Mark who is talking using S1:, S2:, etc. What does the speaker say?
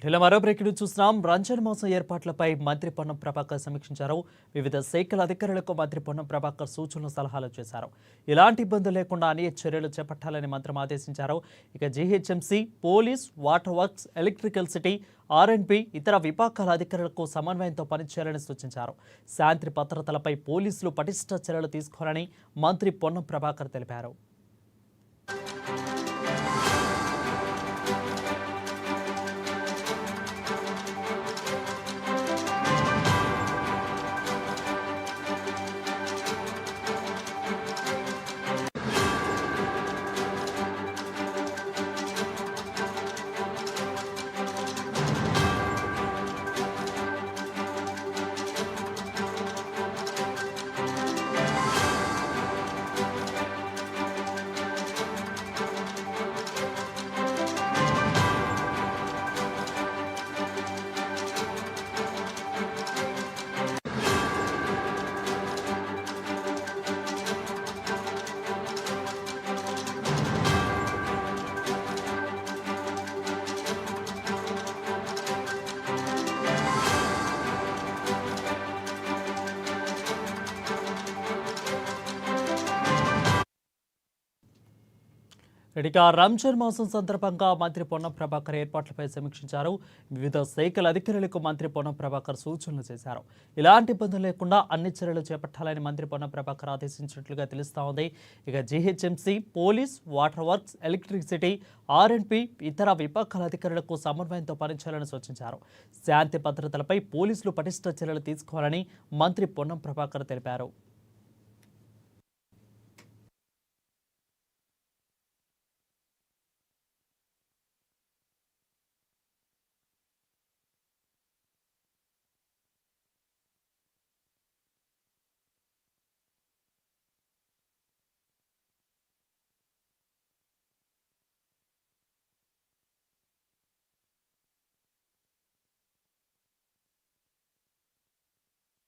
S1: ఇలా మరో బ్రేకింగ్ చూస్తున్నాం. రంజాన్ మాసం ఏర్పాట్లపై మంత్రి పొన్నం ప్రభాకర్ సమీక్షించారు. వివిధ శాఖల అధికారులకు మంత్రి పొన్నం ప్రభాకర్ సూచనలు సలహాలు చేశారు. ఎలాంటి ఇబ్బందులు లేకుండా అన్ని చర్యలు చేపట్టాలని మంత్రి ఆదేశించారు. ఇక GHMC, police, water works, electrical city, ఆర్ఎండ్బి ఇతర విభాగాల అధికారులకు సమన్వయంతో పనిచేయాలని సూచించారు. శాంతి భద్రతలపై పోలీసులు పటిష్ట చర్యలు తీసుకోవాలని మంత్రి పొన్నం ప్రభాకర్ తెలిపారు. ఇక రంజాన్ మాసం సందర్భంగా మంత్రి పొన్నం ప్రభాకర్ ఏర్పాట్లపై సమీక్షించారు. వివిధ శాఖల అధికారులకు మంత్రి పొన్నం ప్రభాకర్ సూచనలు చేశారు. ఎలాంటి ఇబ్బందులు లేకుండా అన్ని చర్యలు చేపట్టాలని మంత్రి పొన్నం ప్రభాకర్ ఆదేశించినట్లుగా తెలుస్తా ఉంది. ఇక GHMC, police, water works, electricity, ఆర్ఎండ్బి ఇతర విభాగాల అధికారులకు సమన్వయంతో పనిచేయాలని సూచించారు. శాంతి భద్రతలపై పోలీసులు పటిష్ట చర్యలు తీసుకోవాలని మంత్రి పొన్నం ప్రభాకర్ తెలిపారు.